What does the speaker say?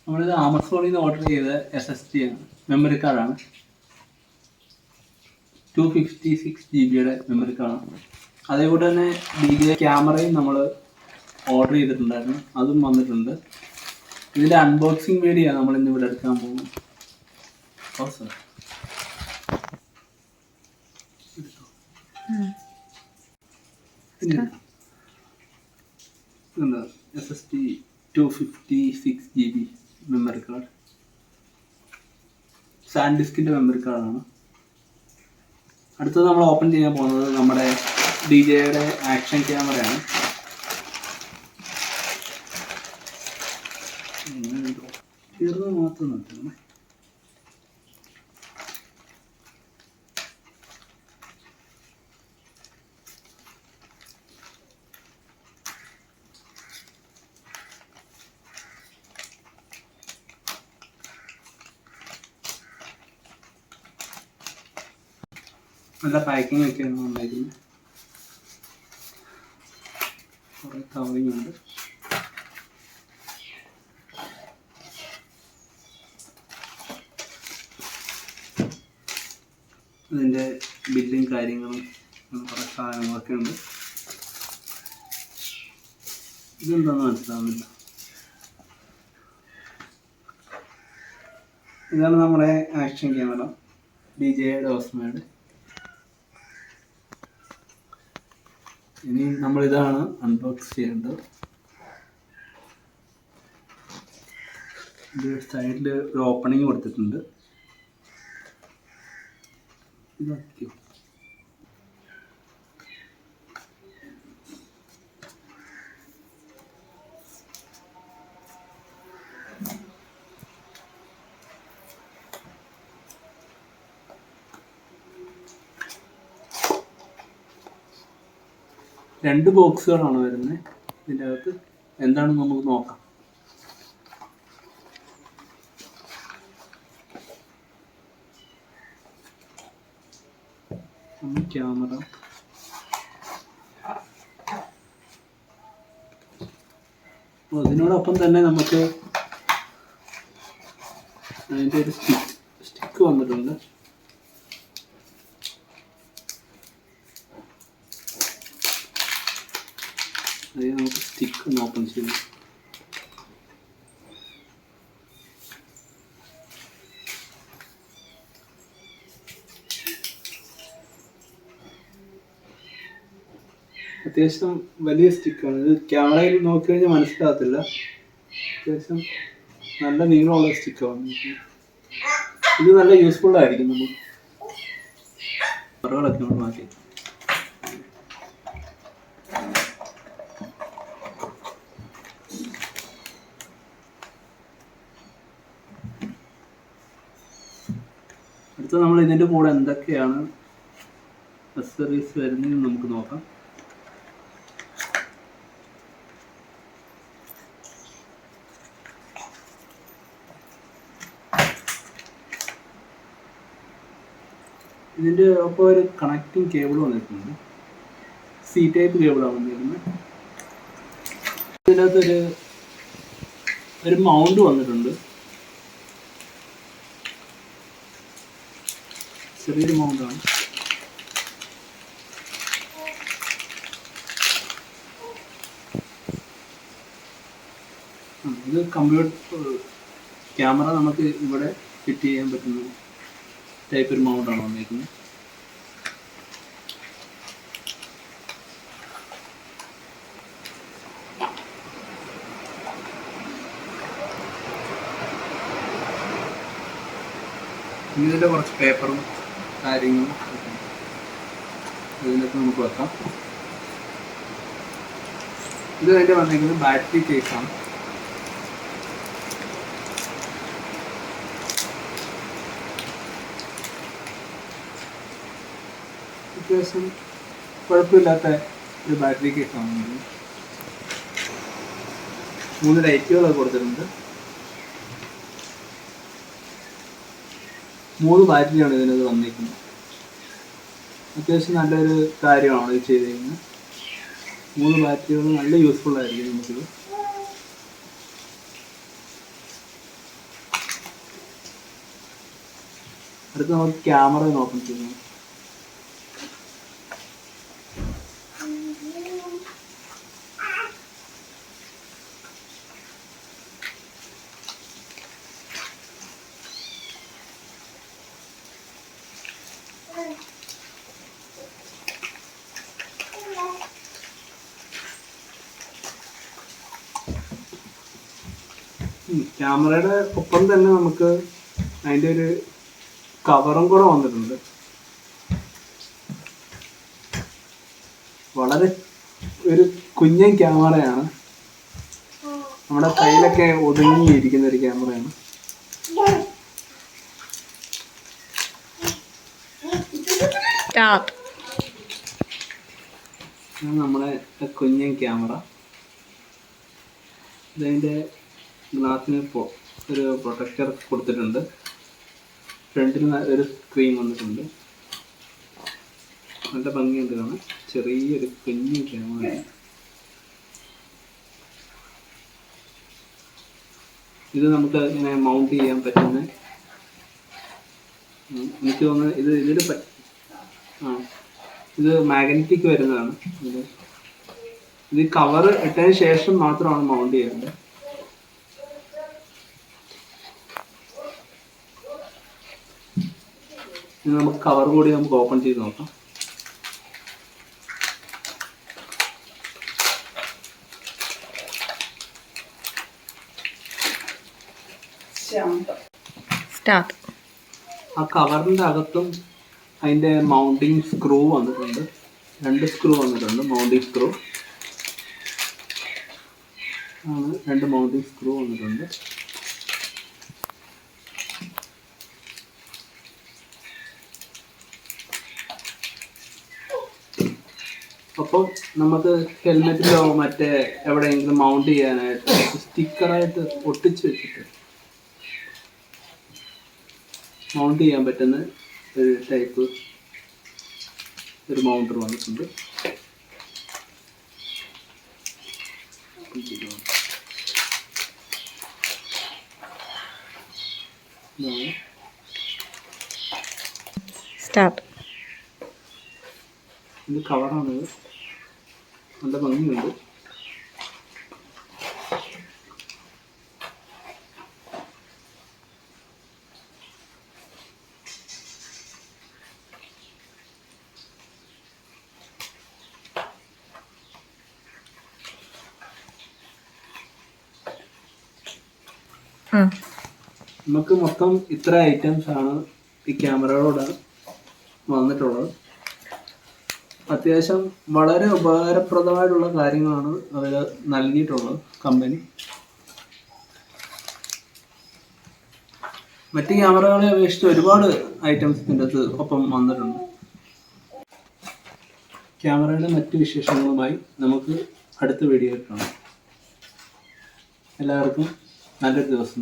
നമ്മളിത് ആമസോണിൽ നിന്ന് ഓർഡർ ചെയ്ത SSD ആണ്, മെമ്മറി കാർഡാണ്. 256 GB മെമ്മറി കാർഡാണ്. അതേപോലെ തന്നെ DJI ക്യാമറയും നമ്മൾ ഓർഡർ ചെയ്തിട്ടുണ്ടായിരുന്നു, അതും വന്നിട്ടുണ്ട്. ഇതിൻ്റെ അൺബോക്സിങ് വീഡിയോ നമ്മൾ ഇന്ന് ഇവിടെ എടുക്കാൻ പോകുന്നത്. SSD 256 GB മെമ്മറി കാർഡ്, സാൻഡിസ്കിൻ്റെ മെമ്മറി കാർഡാണ്. അടുത്തത് നമ്മൾ ഓപ്പൺ ചെയ്യാൻ പോകുന്നത് നമ്മുടെ DJIയുടെ ആക്ഷൻ ക്യാമറയാണ്. തീർന്ന് മാത്രം നിർത്തണം. നല്ല പാക്കിംഗ് ഒക്കെയാണ് വന്നിരിക്കുന്നത്. കുറേ കവറിങ് ഉണ്ട്. അതിൻ്റെ ബില്ലും കാര്യങ്ങളും കുറേ സാധനങ്ങളൊക്കെ ഉണ്ട്. ഇതെന്താണെന്ന് മനസ്സിലാവുന്നില്ല. ഇതാണ് നമ്മുടെ ആക്ഷൻ ക്യാമറ, DJIയുടെ ഓസ്മോയുടെ. ഇനി നമ്മളിതാണ് അൺബോക്സ് ചെയ്യേണ്ടത്. ഇത് സൈഡിൽ ഒരു ഓപ്പണിങ് കൊടുത്തിട്ടുണ്ട്. ഇതാക്കിയോ. രണ്ട് ബോക്സുകളാണ് വരുന്നത്. ഇതിൻ്റെ അകത്ത് എന്താണെന്ന് നമുക്ക് നോക്കാം. ക്യാമറ, അതിനോടൊപ്പം തന്നെ നമുക്ക് അതിൻ്റെ ഒരു സ്റ്റിക്ക് വന്നിട്ടുണ്ട്. അത് നമുക്ക് സ്റ്റിക്ക് ഒന്ന് ഓപ്പൺ ചെയ്യാം. അത്യാവശ്യം വലിയ സ്റ്റിക്കാണ്. ഇത് ക്യാമറയിൽ നോക്കി കഴിഞ്ഞാൽ മനസ്സിലാകത്തില്ല. അത്യാവശ്യം നല്ല നീളമുള്ള സ്റ്റിക്കാണ്. ഇത് നല്ല യൂസ്ഫുൾ ആയിരിക്കും. നമുക്ക് കവറുകളൊക്കെ നമ്മൾ മാറ്റി. അടുത്ത നമ്മൾ ഇതിൻ്റെ കൂടെ എന്തൊക്കെയാണ് അക്സസറീസ് വരുന്നതെന്ന് നമുക്ക് നോക്കാം. ഇതിൻ്റെ ഒപ്പം ഒരു കണക്റ്റിംഗ് കേബിൾ വന്നിട്ടുണ്ട്. C ടൈപ്പ് കേബിളാണ് വന്നിരിക്കുന്നത്. ഇതിനകത്തൊരു മൗണ്ട് വന്നിട്ടുണ്ട്. ചെറിയൊരു മൗണ്ടാണ്. ഇത് ക്യാമറ നമുക്ക് ഇവിടെ ഫിറ്റ് ചെയ്യാൻ പറ്റുന്ന ടൈപ്പ് ഒരു മൗണ്ടാണ് വന്നിരിക്കുന്നത്. ഇതിൻ്റെ കുറച്ച് പേപ്പറും കാര്യങ്ങളും ഇതിനകത്ത് നമുക്ക് വെക്കാം. ഇത് അതിൻ്റെ വന്നിരിക്കുന്നത് ബാറ്ററി കേസാണ്. അത്യാവശ്യം കുഴപ്പമില്ലാത്ത ഒരു ബാറ്ററി കേസാണ്. 3 ലൈറ്റുകളൊക്കെ കൊടുത്തിട്ടുണ്ട്. 3 ബാറ്ററിയാണ് ഇതിനകത്ത് വന്നിരിക്കുന്നത്. അത്യാവശ്യം നല്ലൊരു കാര്യമാണ് ഇത് ചെയ്തിരിക്കുന്നത്. 3 ബാറ്ററികൾ നല്ല യൂസ്ഫുൾ ആയിരിക്കും നമുക്കിത്. അടുത്ത് നമുക്ക് ക്യാമറ ഓപ്പൺ ചെയ്യാം. ക്യാമറയുടെ ഒപ്പം തന്നെ നമുക്ക് അതിൻ്റെ ഒരു കവറും കൂടെ വന്നിട്ടുണ്ട്. വളരെ ഒരു കുഞ്ഞൻ ക്യാമറയാണ്, നമ്മുടെ കയ്യിലൊക്കെ ഒതുങ്ങിയിരിക്കുന്ന ഒരു ക്യാമറയാണ്. നമ്മുടെ കുഞ്ഞൻ ക്യാമറ. ഇതിൻ്റെ ഗ്ലാസ്സിന് ഒരു പ്രൊട്ടക്ടർ കൊടുത്തിട്ടുണ്ട്. ഫ്രണ്ടിൽ ഒരു സ്ക്രീൻ വന്നിട്ടുണ്ട്. നല്ല ഭംഗിയുണ്ട് കാണാൻ. ചെറിയൊരു കുഞ്ഞു ക്യാമറയാണ്. ഇത് നമുക്ക് ഇങ്ങനെ മൗണ്ട് ചെയ്യാൻ പറ്റുന്ന, എനിക്ക് തോന്നുന്നത് ഇത് മാഗ്നറ്റിക് വരുന്നതാണ്. ഇത് കവർ ഇട്ടതിന് ശേഷം മാത്രമാണ് മൗണ്ട് ചെയ്യേണ്ടത്. നമുക്ക് കവർ കൂടി നമുക്ക് ഓപ്പൺ ചെയ്ത് നോക്കാം. ആ കവറിൻ്റെ അകത്തും അതിൻ്റെ മൗണ്ടിങ് സ്ക്രൂ വന്നിട്ടുണ്ട്. 2 സ്ക്രൂ വന്നിട്ടുണ്ട്. മൗണ്ടിങ് സ്ക്രൂ ആണ്. 2 മൗണ്ടിങ് സ്ക്രൂ വന്നിട്ടുണ്ട്. അപ്പോൾ നമുക്ക് ഹെൽമെറ്റിലോ മറ്റേ എവിടെയെങ്കിലും മൗണ്ട് ചെയ്യാനായിട്ട് സ്റ്റിക്കറായിട്ട് ഒട്ടിച്ച് വെച്ചിട്ട് മൗണ്ട് ചെയ്യാൻ പറ്റുന്ന ഒരു ടൈപ്പ് ഒരു മൗണ്ടർ വന്നിട്ടുണ്ട്. ഇത് കവറാണിത്. നല്ല ഭംഗിയുണ്ട്. നമുക്ക് മൊത്തം ഇത്ര ഐറ്റംസ് ആണ് ഈ ക്യാമറയോട് വന്നിട്ടുള്ളത്. അത്യാവശ്യം വളരെ ഉപകാരപ്രദമായിട്ടുള്ള കാര്യങ്ങളാണ് അവർ നൽകിയിട്ടുള്ളത് കമ്പനി. മറ്റ് ക്യാമറകളെ അപേക്ഷിച്ച് ഒരുപാട് ഐറ്റംസ് ഇതിൻ്റെ അകത്ത് ഒപ്പം വന്നിട്ടുണ്ട്. ക്യാമറയുടെ മറ്റ് വിശേഷങ്ങളുമായി നമുക്ക് അടുത്ത വീഡിയോയിൽ കാണാം. എല്ലാവർക്കും നല്ലൊരു ദിവസം.